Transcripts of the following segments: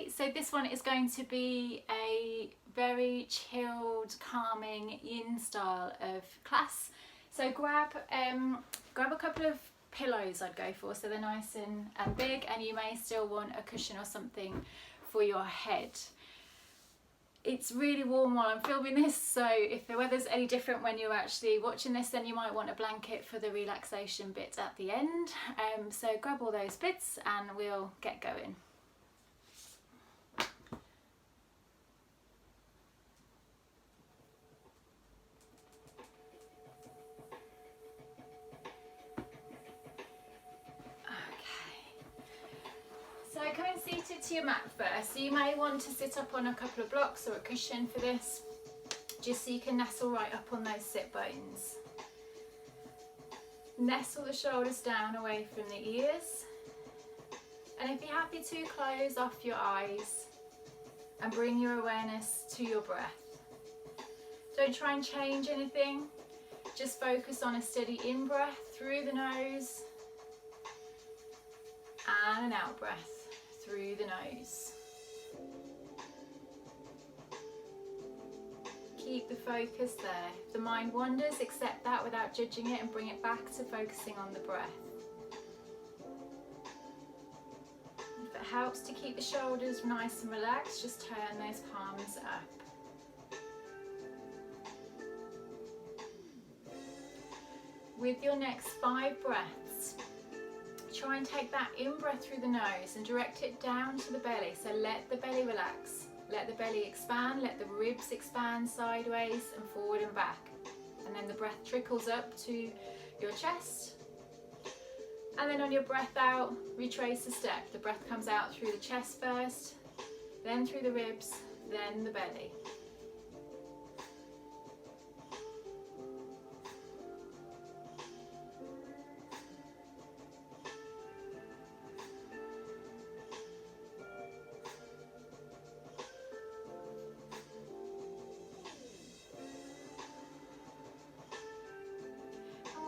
Okay, so this one is going to be a very chilled, calming yin style of class. So grab a couple of pillows, I'd go for, so they're nice and big, and you may still want a cushion or something for your head. It's really warm while I'm filming this, so if the weather's any different when you're actually watching this, then you might want a blanket for the relaxation bit at the end. So grab all those bits and we'll get going. So coming seated to your mat first. So you may want to sit up on a couple of blocks or a cushion for this, just so you can nestle right up on those sit bones. Nestle the shoulders down away from the ears. And if you're happy to, close off your eyes and bring your awareness to your breath. Don't try and change anything. Just focus on a steady in-breath through the nose and an out-breath through the nose. Keep the focus there. If the mind wanders, accept that without judging it and bring it back to focusing on the breath. If it helps to keep the shoulders nice and relaxed, just turn those palms up. With your next 5 breaths, try and take that in-breath through the nose and direct it down to the belly. So let the belly relax, let the belly expand, let the ribs expand sideways and forward and back. And then the breath trickles up to your chest. And then on your breath out, retrace the step. The breath comes out through the chest first, then through the ribs, then the belly.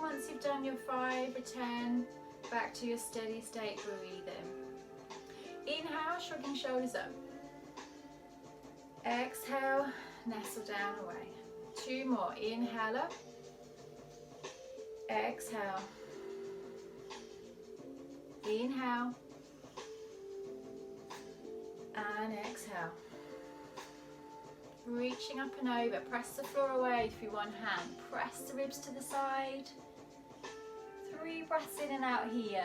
Once you've done your 5, return back to your steady state breathing. Inhale, shrugging shoulders up. Exhale, nestle down away. 2 more. Inhale up. Exhale. Inhale. And exhale. Reaching up and over. Press the floor away through one hand. Press the ribs to the side. 3 breaths in and out here.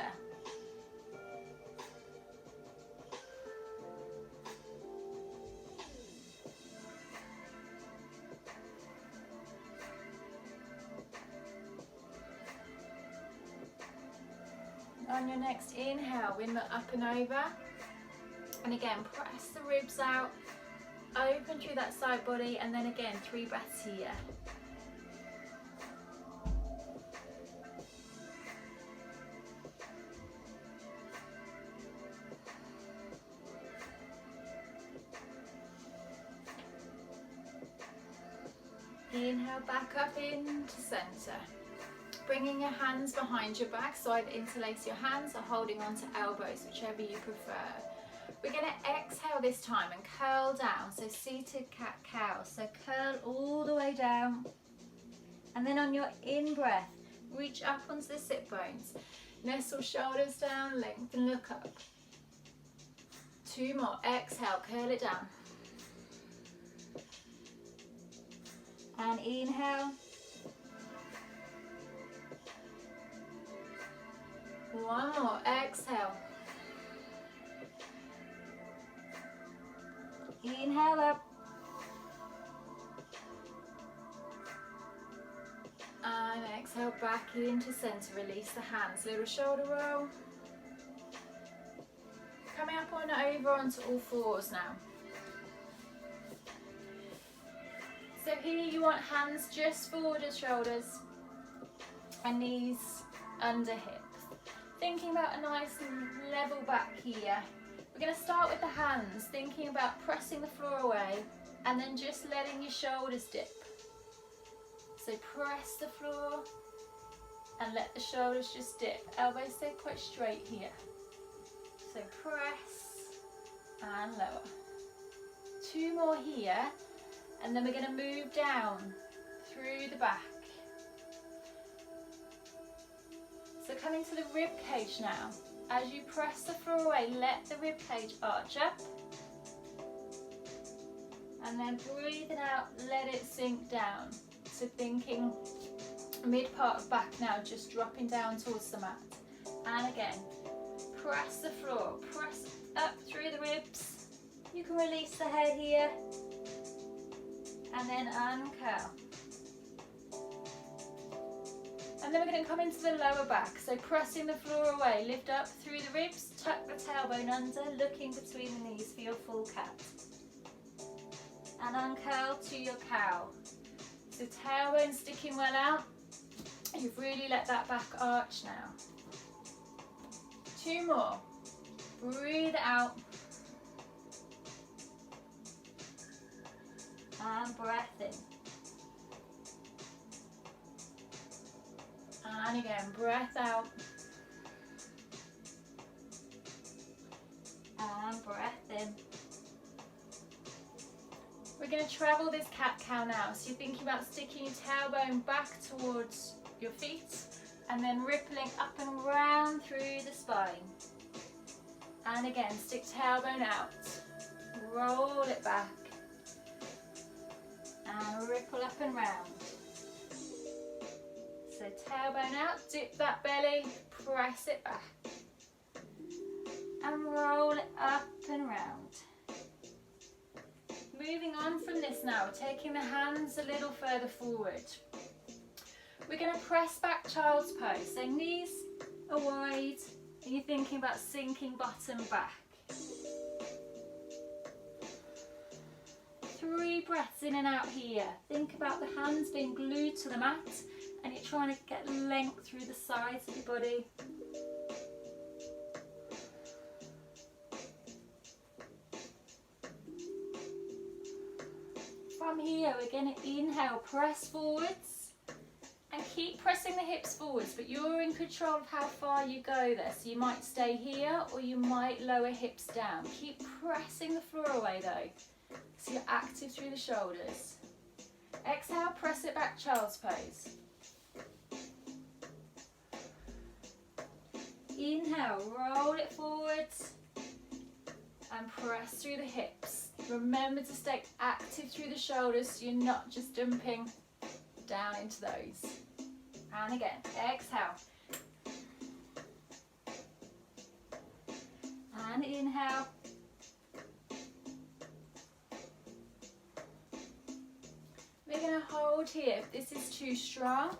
On your next inhale, windmill up and over. And again, press the ribs out, open through that side body, and then again, 3 breaths here. Inhale back up into centre. Bringing your hands behind your back, so either interlace your hands or holding onto elbows, whichever you prefer. We're going to exhale this time and curl down, so seated cat-cow. So curl all the way down. And then on your in-breath, reach up onto the sit bones. Nestle shoulders down, lengthen, look up. 2 more. Exhale, curl it down. And inhale. 1 more. Exhale. Inhale up. And exhale back into center. Release the hands. Little shoulder roll. Coming up on over onto all 4s now. So here you want hands just forward of shoulders and knees under hips. Thinking about a nice level back here. We're going to start with the hands, thinking about pressing the floor away and then just letting your shoulders dip. So press the floor and let the shoulders just dip. Elbows stay quite straight here. So press and lower. 2 more here, and then we're going to move down through the back. So coming to the rib cage now. As you press the floor away, let the rib cage arch up. And then breathing out, let it sink down. So thinking mid part of back now, just dropping down towards the mat. And again, press the floor, press up through the ribs. You can release the head here. And then uncurl. And then we're going to come into the lower back. So pressing the floor away, lift up through the ribs, tuck the tailbone under, looking between the knees for your full cat. And uncurl to your cow. So tailbone sticking well out. You've really let that back arch now. 2 more. Breathe out. And breath in. And again, breath out. And breath in. We're going to travel this cat-cow now. So you're thinking about sticking your tailbone back towards your feet and then rippling up and round through the spine. And again, stick tailbone out. Roll it back. And ripple up and round. So tailbone out, dip that belly, press it back. And roll it up and round. Moving on from this now, taking the hands a little further forward. We're going to press back child's pose. So knees are wide and you're thinking about sinking bottom back. 3 breaths in and out here. Think about the hands being glued to the mat and you're trying to get length through the sides of your body. From here, we're going to inhale, press forwards and keep pressing the hips forwards, but you're in control of how far you go there. So you might stay here or you might lower hips down. Keep pressing the floor away though, so you're active through the shoulders. Exhale, press it back, child's pose. Inhale, roll it forwards and press through the hips. Remember to stay active through the shoulders so you're not just dumping down into those. And again, exhale. And inhale. We're going to hold here. If this is too strong,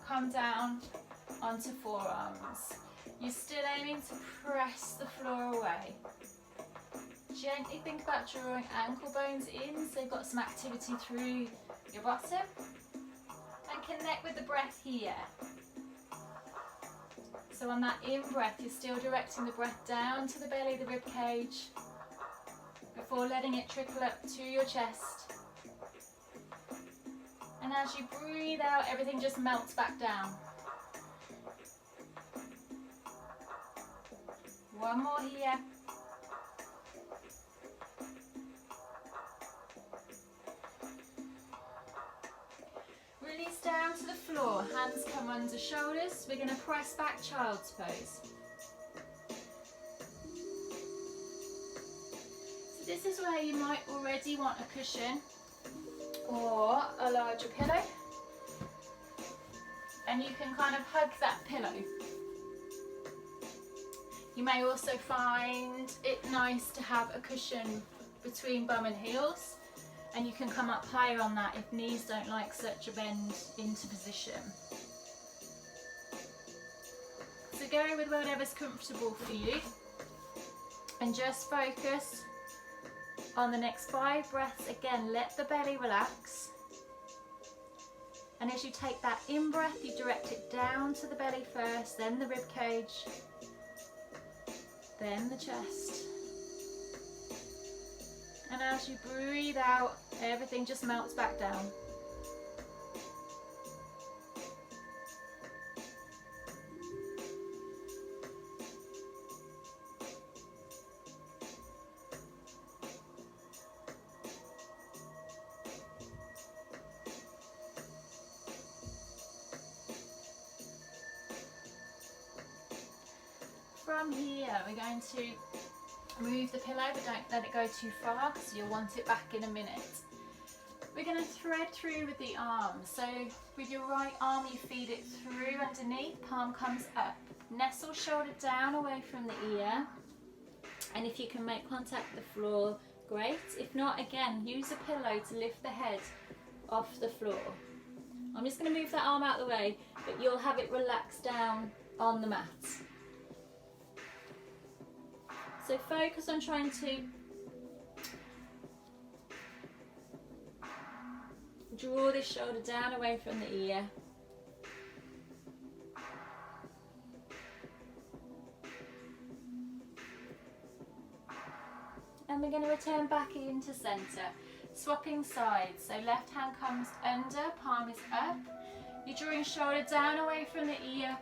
come down onto forearms. You're still aiming to press the floor away. Gently think about drawing ankle bones in so you've got some activity through your bottom. And connect with the breath here. So on that in-breath, you're still directing the breath down to the belly, the rib cage, before letting it trickle up to your chest. And as you breathe out, everything just melts back down. 1 more here. Release down to the floor, hands come under shoulders. We're going to press back child's pose. So this is where you might already want a cushion or a larger pillow. And you can kind of hug that pillow. You may also find it nice to have a cushion between bum and heels. And you can come up higher on that if knees don't like such a bend into position. So go with whatever's comfortable for you. And just focus on the next 5 breaths. Again, let the belly relax. And as you take that in-breath, you direct it down to the belly first, then the rib cage, then the chest. And as you breathe out, everything just melts back down. from here, we're going to move the pillow, but don't let it go too far because you'll want it back in a minute. We're going to thread through with the arm. So with your right arm, you feed it through underneath, palm comes up. Nestle shoulder down away from the ear. And if you can make contact with the floor, great. If not, again, use a pillow to lift the head off the floor. I'm just going to move that arm out of the way, but you'll have it relaxed down on the mat. So focus on trying to draw this shoulder down away from the ear. And we're going to return back into centre. Swapping sides. So left hand comes under, palm is up. You're drawing shoulder down away from the ear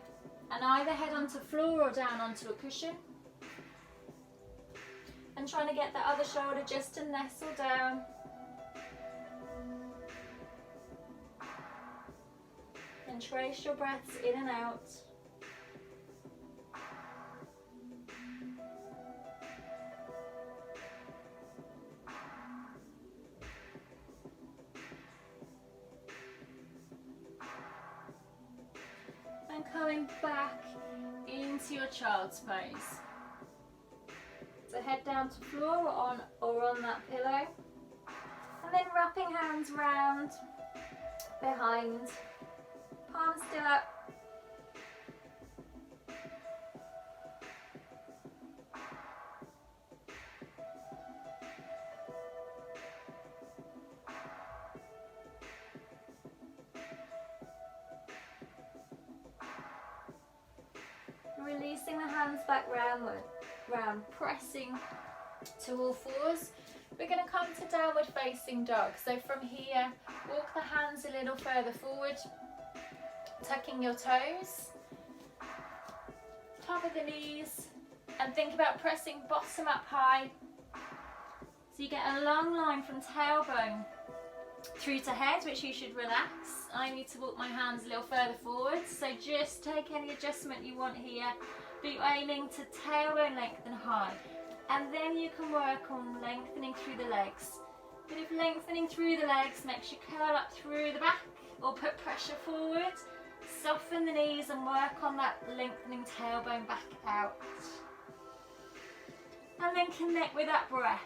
and either head onto floor or down onto a cushion. And trying to get that other shoulder just to nestle down. And trace your breaths in and out. And coming back into your child's pose. So head down to floor or on that pillow. And then wrapping hands round, behind. Palms still up. Releasing the hands back round, pressing to all fours. We're going to come to downward facing dog. So from here, walk the hands a little further forward. Tucking your toes, top of the knees, and think about pressing bottom up high. So you get a long line from tailbone through to head, which you should relax. I need to walk my hands a little further forward, so just take any adjustment you want here, but you're aiming to tailbone lengthen high. And then you can work on lengthening through the legs. But if lengthening through the legs makes you curl up through the back or put pressure forward, soften the knees and work on that lengthening tailbone back out. And then connect with that breath.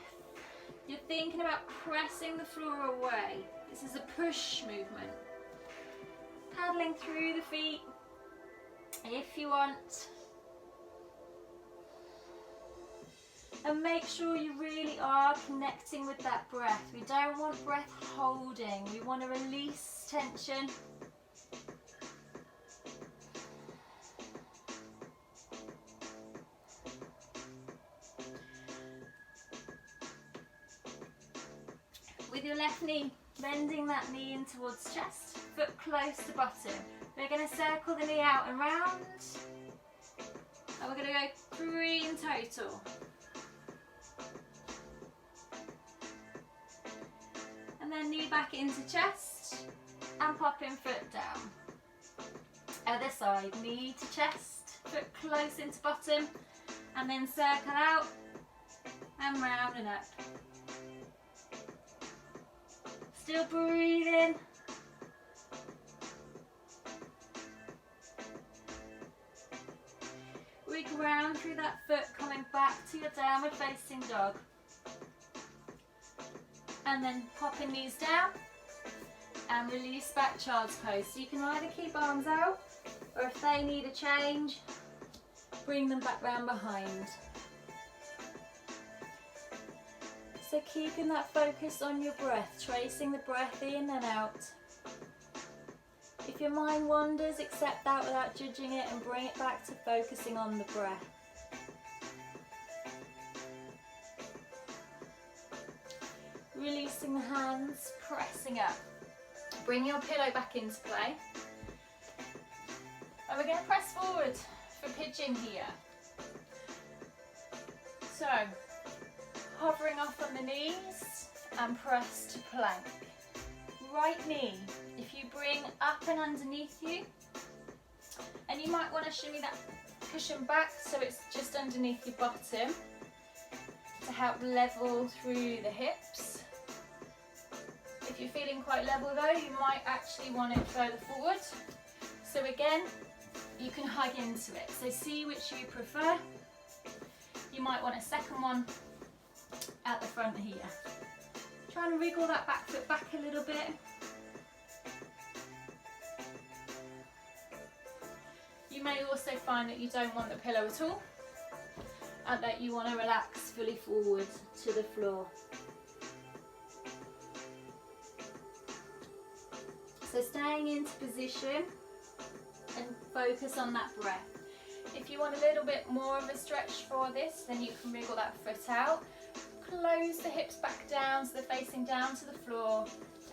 You're thinking about pressing the floor away. This is a push movement. Paddling through the feet if you want. And make sure you really are connecting with that breath. We don't want breath holding. We want to release tension. With your left knee, bending that knee in towards chest, foot close to bottom. We're going to circle the knee out and round. And we're going to go 3 in total. And then knee back into chest and popping foot down. Other side, knee to chest, foot close into bottom, and then circle out and round and up. Still breathing. We ground through that foot, coming back to your downward facing dog. And then popping knees down and release back child's pose. So you can either keep arms out, or if they need a change, bring them back round behind. So keeping that focus on your breath, tracing the breath in and out. If your mind wanders, accept that without judging it and bring it back to focusing on the breath. Releasing the hands, pressing up. Bring your pillow back into play. And we're going to press forward for pigeon here. So, hovering off on the knees and press to plank. Right knee, if you bring up and underneath you, and you might want to shimmy that cushion back so it's just underneath your bottom to help level through the hips. If you're feeling quite level though, you might actually want it further forward. So again, you can hug into it. So see which you prefer. You might want a second one at the front here. Try and wriggle that back foot back a little bit. You may also find that you don't want the pillow at all and that you want to relax fully forward to the floor. So staying into position and focus on that breath. If you want a little bit more of a stretch for this, then you can wriggle that foot out. Close the hips back down so they're facing down to the floor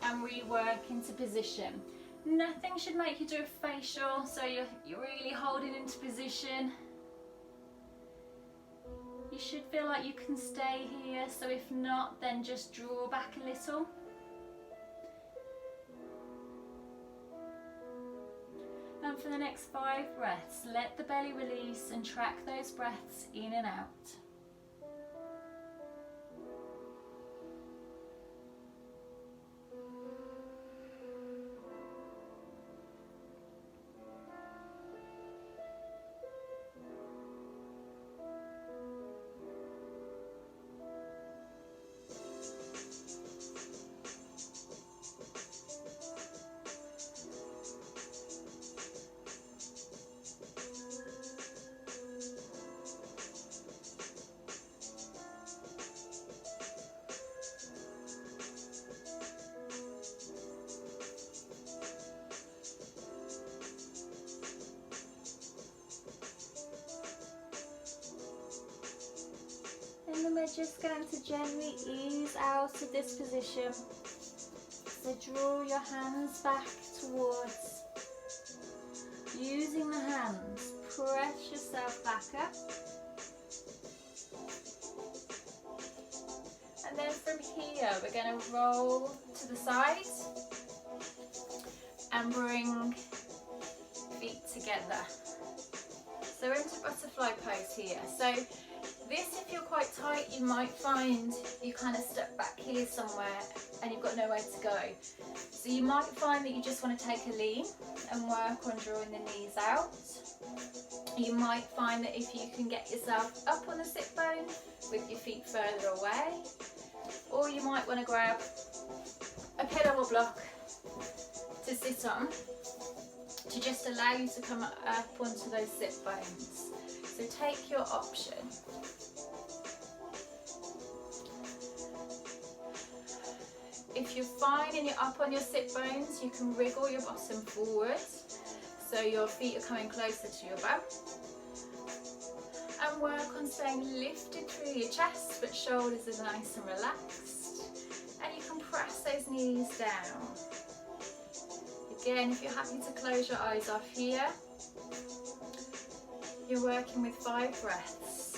and rework into position. Nothing should make you do a facial, so you're really holding into position. You should feel like you can stay here, so if not, then just draw back a little. And for the next 5 breaths, let the belly release and track those breaths in and out. And then we're just going to gently ease out of this position. So draw your hands back towards, using the hands, press yourself back up. And then from here, we're going to roll to the side and bring feet together. So we're into butterfly pose here. So this, if you're quite tight, you might find you kind of stuck back here somewhere and you've got nowhere to go. So you might find that you just want to take a lean and work on drawing the knees out. You might find that if you can get yourself up on the sit bone with your feet further away, or you might want to grab a pillow or block to sit on to just allow you to come up onto those sit bones. So take your option. If you're fine and you're up on your sit bones, you can wriggle your bottom forward so your feet are coming closer to your bum. And work on staying lifted through your chest, but shoulders are nice and relaxed. And you can press those knees down. Again, if you're happy to close your eyes off here, you're working with 5 breaths.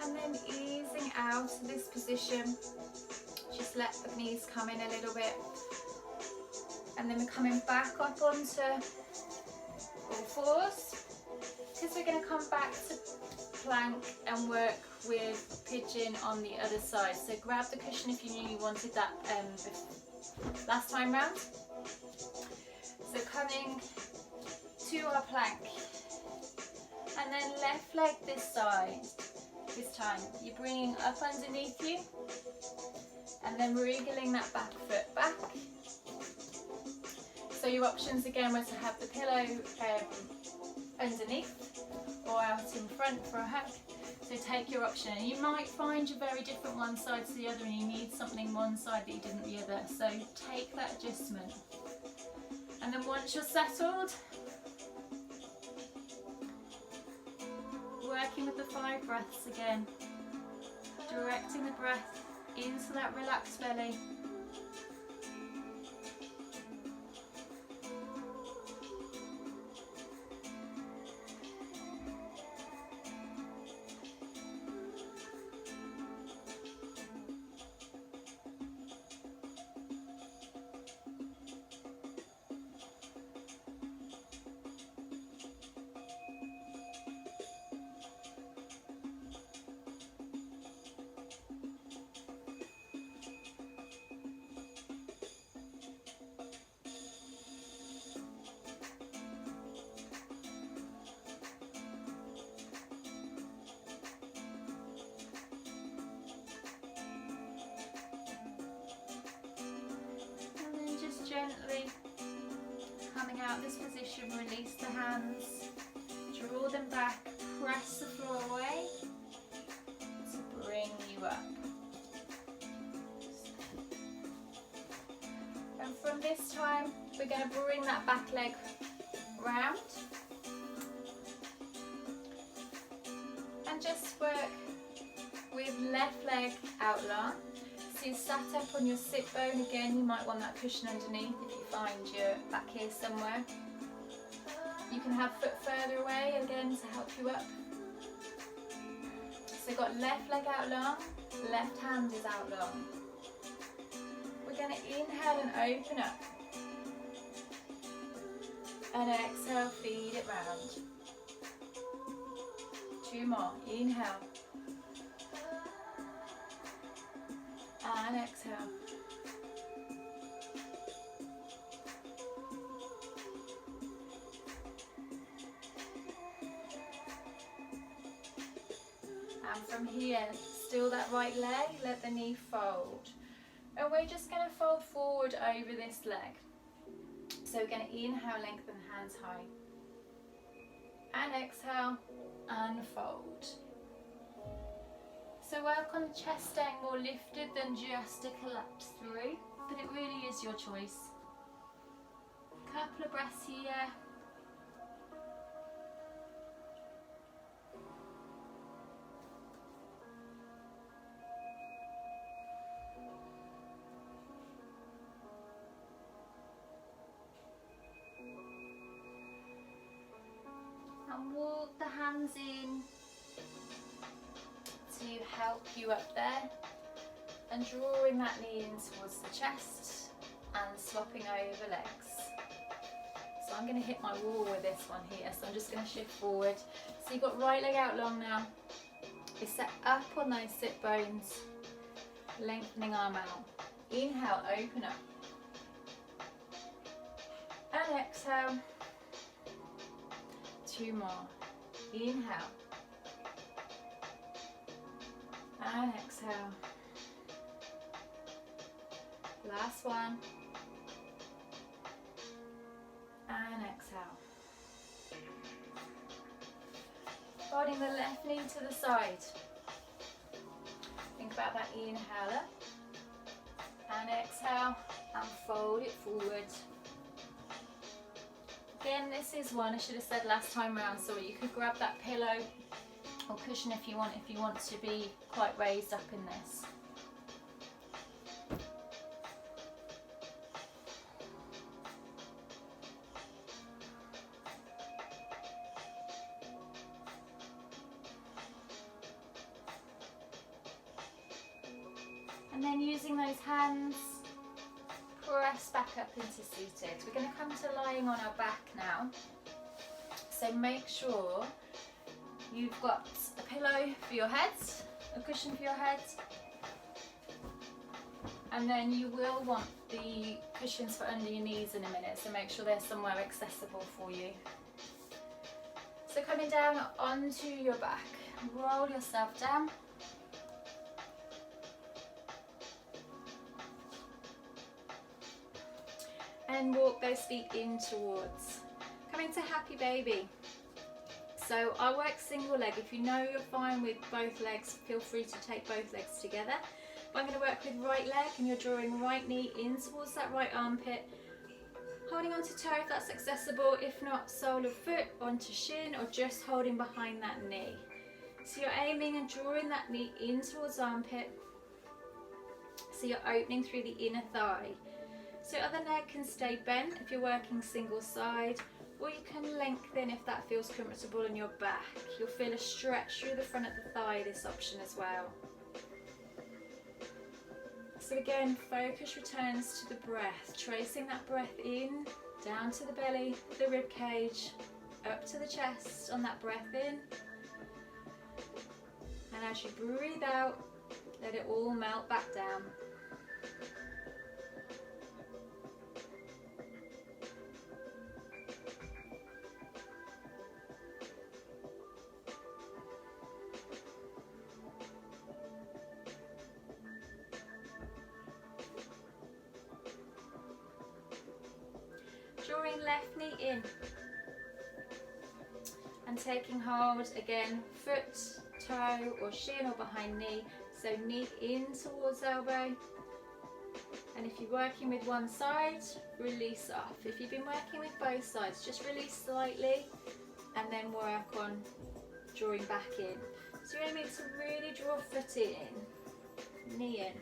And then easing out of this position, just let the knees come in a little bit. And then we're coming back up onto all fours, because we're going to come back to plank and work with pigeon on the other side. So grab the cushion if you knew you wanted that last time round. So coming to our plank, and then left leg this side. This time you're bringing up underneath you and then wriggling that back foot back. So your options again were to have the pillow underneath or out in front for a hug. So take your option. And you might find you're very different one side to the other and you need something one side that you didn't the other. So take that adjustment. And then once you're settled, working with the 5 breaths again, directing the breath into that relaxed belly. Gently coming out of this position, release the hands, draw them back, press the floor away to bring you up. And from this time, we're going to bring that back leg round and just work with left leg out long. So you're sat up on your sit bone again. You might want that cushion underneath if you find your back here somewhere. You can have foot further away again to help you up. So got left leg out long, left hand is out long. We're going to inhale and open up. And exhale, feed it round. 2 more. Inhale. And exhale. And from here, still that right leg, let the knee fold. And we're just going to fold forward over this leg. So we're going to inhale, lengthen hands high. And exhale, unfold. So work on the chest staying more lifted than just a collapse through, but it really is your choice. Couple of breaths here. And walk the hands in to help you up there, and drawing that knee in towards the chest and swapping over legs. So I'm going to hit my wall with this one here, so I'm just going to shift forward. So you've got right leg out long now. You set up on those sit bones, lengthening arm out. Inhale, open up. And exhale. 2 more. Inhale. And exhale. Last one. And exhale. Folding the left knee to the side. Think about that inhaler. And exhale. And fold it forward. Again, this is one I should have said last time round, so you could grab that pillow or cushion if you want to be quite raised up in this. And then using those hands, press back up into seated. We're going to come to lying on our back now. So make sure you've got a pillow for your head, a cushion for your head, and then you will want the cushions for under your knees in a minute, so make sure they're somewhere accessible for you. So coming down onto your back, roll yourself down. And walk those feet in towards. Coming to happy baby. So I work single leg. If you know you're fine with both legs, feel free to take both legs together. But I'm going to work with right leg, and you're drawing right knee in towards that right armpit. Holding onto toe if that's accessible, if not sole of foot onto shin, or just holding behind that knee. So you're aiming and drawing that knee in towards armpit, so you're opening through the inner thigh. So other leg can stay bent if you're working single side, or you can lengthen if that feels comfortable in your back. You'll feel a stretch through the front of the thigh, this option as well. So again, focus returns to the breath, tracing that breath in, down to the belly, the rib cage, up to the chest on that breath in. And as you breathe out, let it all melt back down. Drawing left knee in and taking hold again, foot, toe or shin or behind knee, so knee in towards elbow. And if you're working with one side, release off. If you've been working with both sides, just release slightly and then work on drawing back in. So you're aiming to really draw foot in, knee in,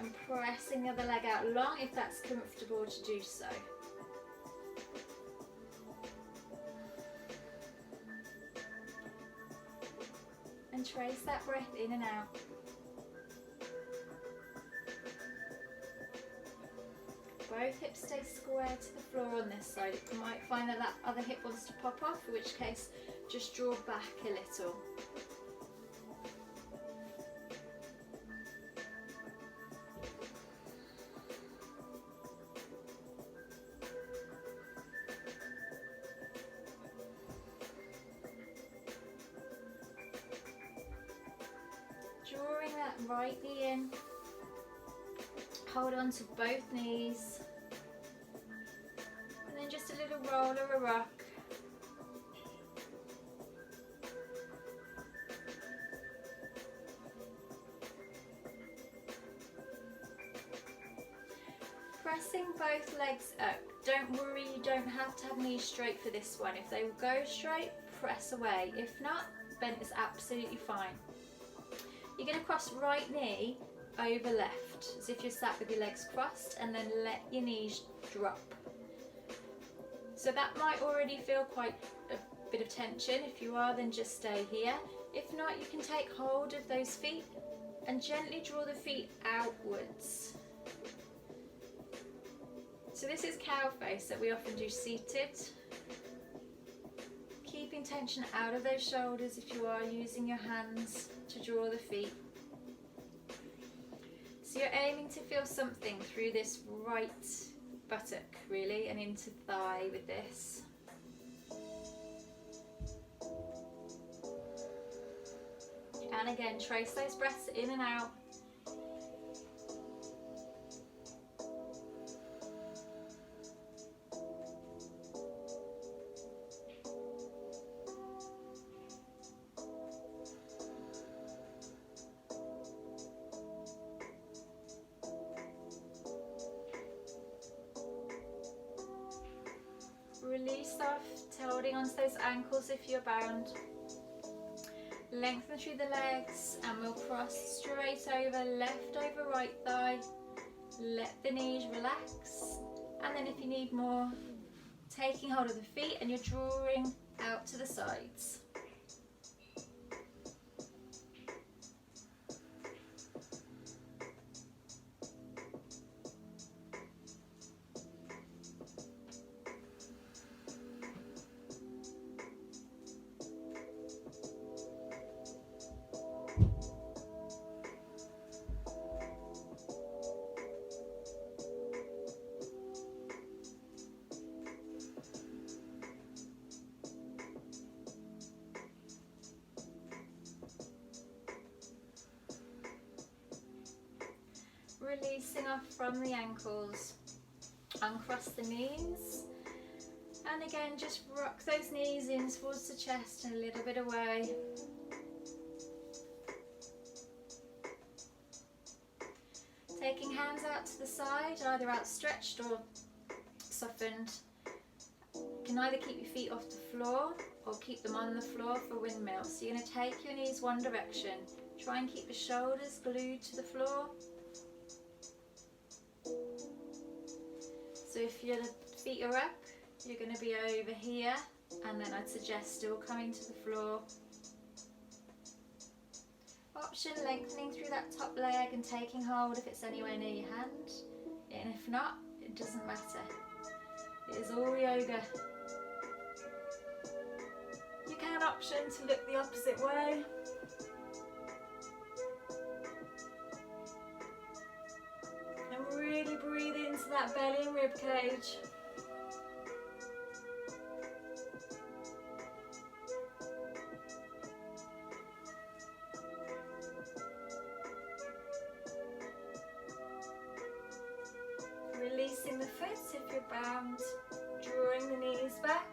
and pressing the other leg out long if that's comfortable to do so. And trace that breath in and out. Both hips stay square to the floor on this side. You might find that that other hip wants to pop off, in which case just draw back a little. Drawing that right knee in, hold on to both knees, and then just a little roll or a rock. Pressing both legs up. Don't worry, you don't have to have knees straight for this one. If they will go straight, press away. If not, bent is absolutely fine. You're going to cross right knee over left, as if you're sat with your legs crossed, and then let your knees drop. So that might already feel quite a bit of tension. If you are, then just stay here. If not, you can take hold of those feet and gently draw the feet outwards. So this is cow face that we often do seated. Keeping tension out of those shoulders if you are using your hands to draw the feet. So you're aiming to feel something through this right buttock really, and into thigh with this. And again, trace those breaths in and out. Release off, holding onto those ankles if you're bound. Lengthen through the legs and we'll cross straight over, left over right thigh. Let the knees relax, and then if you need more, taking hold of the feet and you're drawing out to the sides. Releasing off from the ankles, uncross the knees, and again just rock those knees in towards the chest and a little bit away. Taking hands out to the side, either outstretched or softened. You can either keep your feet off the floor or keep them on the floor for windmill. So you're going to take your knees one direction. Try and keep the shoulders glued to the floor. So if your feet are up, you're going to be over here, and then I'd suggest still coming to the floor. Option, lengthening through that top leg and taking hold if it's anywhere near your hand, and if not, it doesn't matter. It is all yoga. You can option to look the opposite way. And really breathe into that belly and rib cage. Releasing the foot if you're bound, drawing the knees back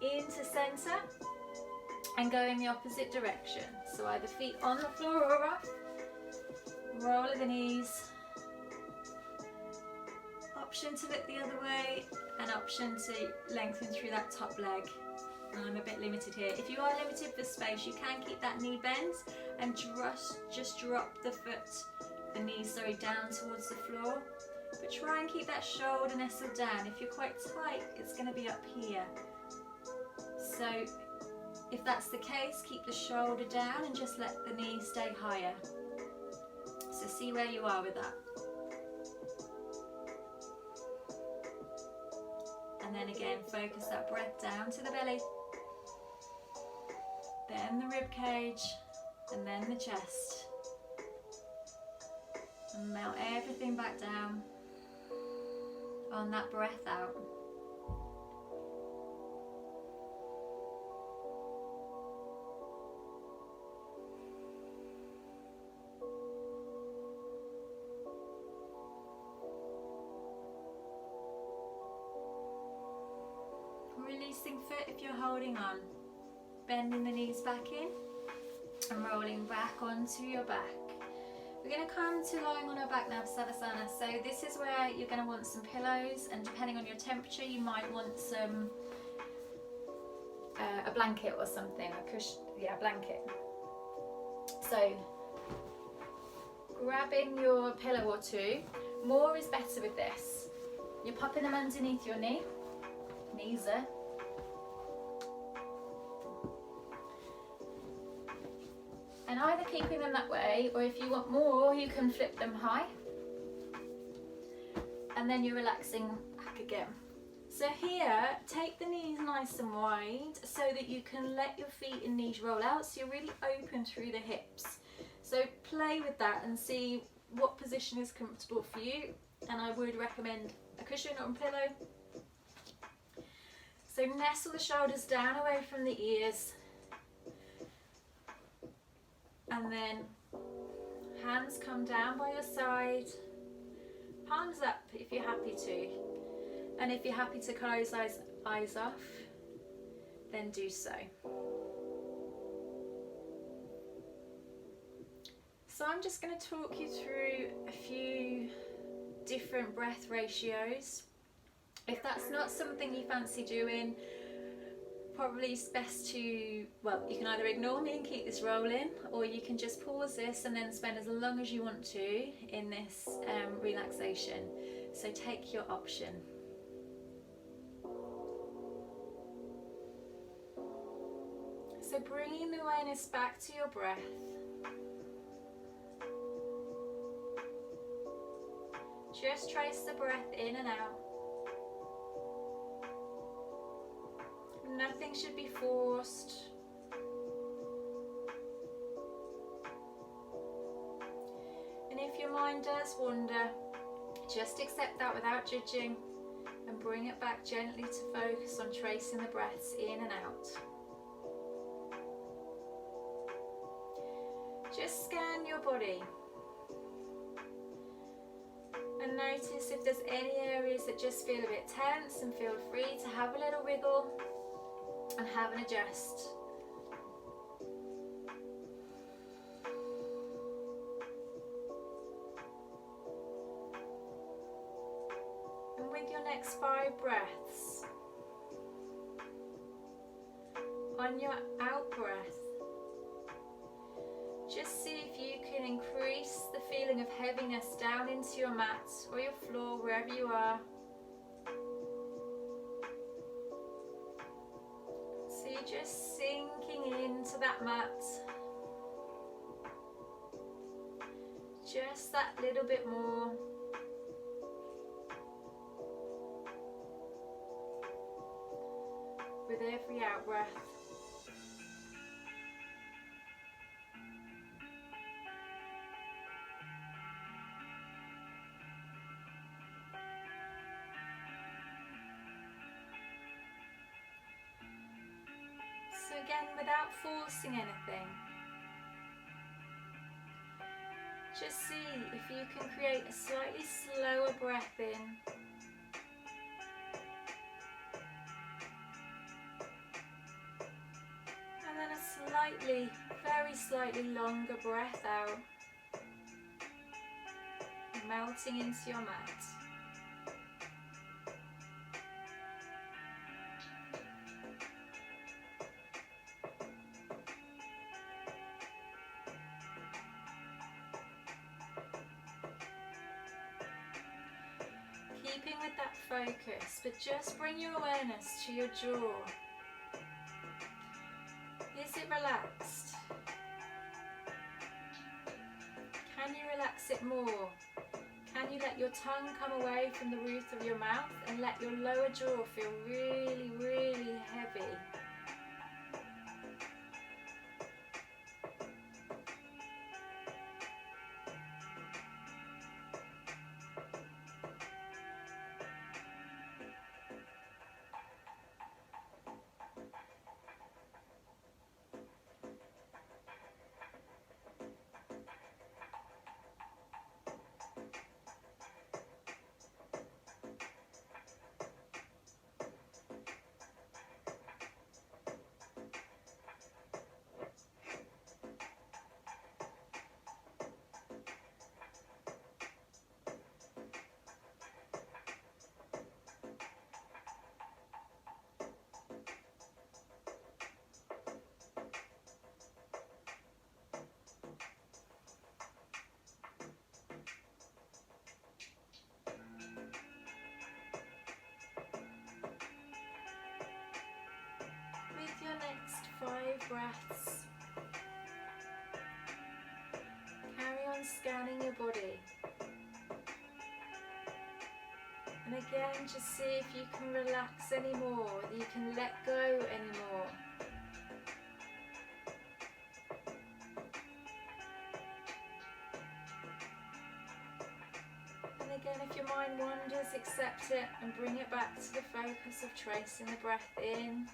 into centre and going the opposite direction. So either feet on the floor or off, roll of the knees. Option to look the other way, and option to lengthen through that top leg. And I'm a bit limited here. If you are limited for space, you can keep that knee bent and just drop the foot, the knees, sorry, down towards the floor. But try and keep that shoulder nestled down. If you're quite tight, it's going to be up here. So if that's the case, keep the shoulder down and just let the knee stay higher. So see where you are with that. And then again, focus that breath down to the belly. Then the rib cage, and then the chest. And melt everything back down on that breath out. Releasing foot if you're holding on. Bending the knees back in and rolling back onto your back. We're going to come to lying on our back now for Savasana. So this is where you're going to want some pillows, and depending on your temperature you might want some a blanket or something, a cushion, yeah, a blanket. So grabbing your pillow or two, more is better with this. You're popping them underneath your knees are. And either keeping them that way, or if you want more, you can flip them high. And then you're relaxing back again. So here, take the knees nice and wide so that you can let your feet and knees roll out, so you're really open through the hips. So play with that and see what position is comfortable for you. And I would recommend a cushion or a pillow. So nestle the shoulders down away from the ears. And then hands come down by your side, palms up if you're happy to. And if you're happy to close eyes off, then do so. So I'm just going to talk you through a few different breath ratios. If that's not something you fancy doing, probably it's best to, well, you can either ignore me and keep this rolling, or you can just pause this and then spend as long as you want to in this relaxation. So take your option. So bringing the awareness back to your breath. Just trace the breath in and out. Nothing should be forced. And if your mind does wander, just accept that without judging and bring it back gently to focus on tracing the breaths in and out. Just scan your body and notice if there's any areas that just feel a bit tense, and feel free to have a little wiggle and have an adjust. next 5 breaths, on your out breath, just see if you can increase the feeling of heaviness down into your mat or your floor, wherever you are. So you're just sinking into that mat. Just that little bit more. With every out breath. So again, without forcing anything, just see if you can create a slightly slower breath in. And then a slightly, very slightly longer breath out, melting into your mat. Keeping with that focus, but just bring your awareness to your jaw. Is it relaxed? Can you relax it more? Can you let your tongue come away from the roof of your mouth and let your lower jaw feel really, really heavy? With your next 5 breaths, carry on scanning your body. And again, just see if you can relax anymore, that you can let go anymore. And again, if your mind wanders, accept it and bring it back to the focus of tracing the breath in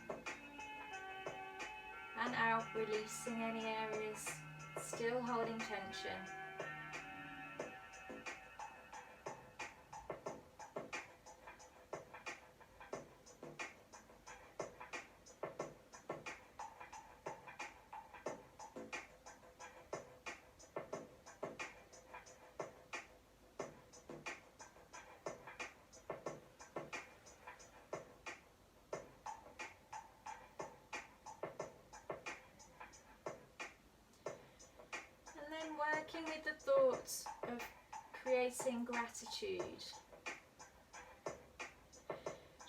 and out, releasing any areas still holding tension. Working with the thoughts of creating gratitude.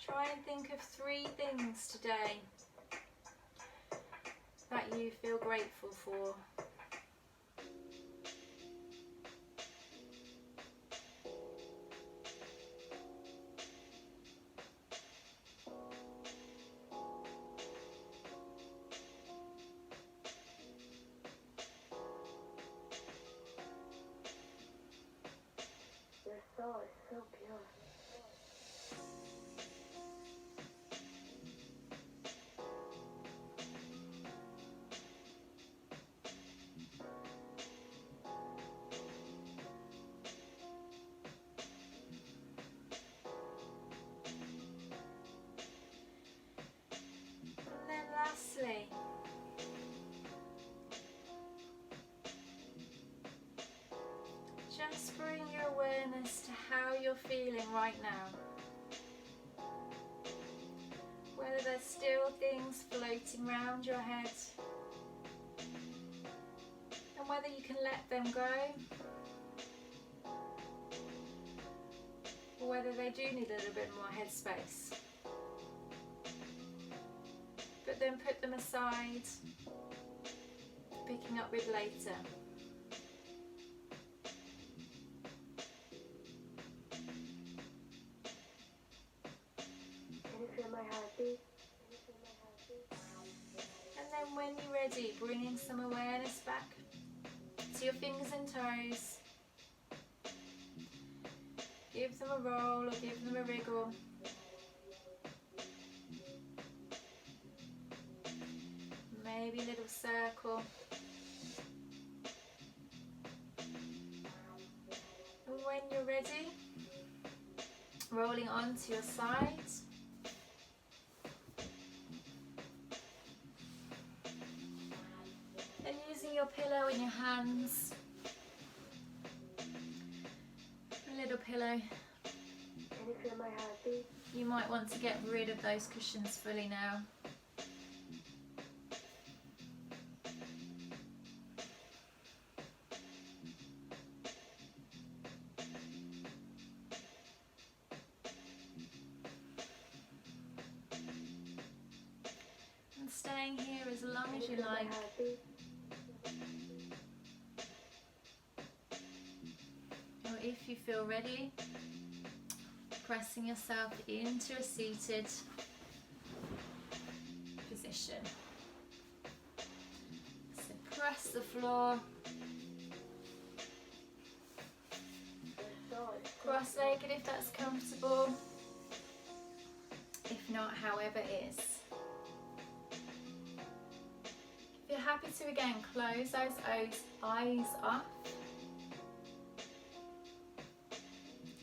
Try and think of 3 things today that you feel grateful for. Your soul is so pure. And then lastly, just bring your awareness to how you're feeling right now. still things floating around your head, and whether you can let them go or whether they do need a little bit more headspace. But then put them aside, picking up with later. Can you feel my heartbeat? And then when you're ready, bringing some awareness back to your fingers and toes. Give them a roll or give them a wriggle. Maybe a little circle. And when you're ready, rolling onto your side. And using your pillow in your hands. A little pillow. Can you feel my heartbeat? You might want to get rid of those cushions fully now. And staying here as long as you like. Or if you feel ready, pressing yourself into a seated position. So press the floor, cross-legged if that's comfortable, if not, however is. If you're happy to, again, close those eyes off.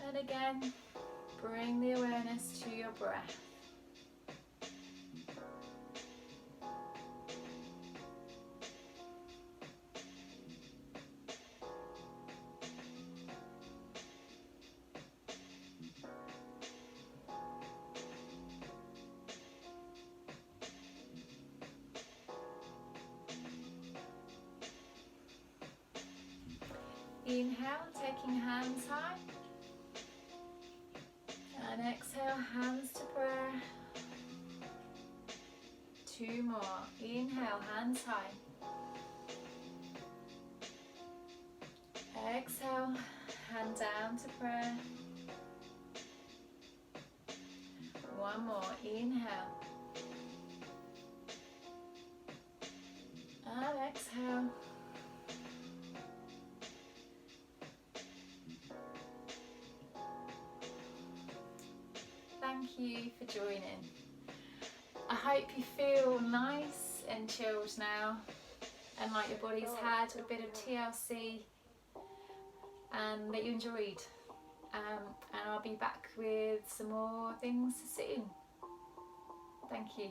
And again, bring the awareness to your breath. Inhale, taking hands high. And exhale, hands to prayer. 2 more. Inhale, hands high. Exhale, hand down to prayer. 1 more. Inhale. And exhale. Thank you for joining. I hope you feel nice and chilled now, and like your body's had a bit of TLC, and that you enjoyed. And I'll be back with some more things soon. Thank you.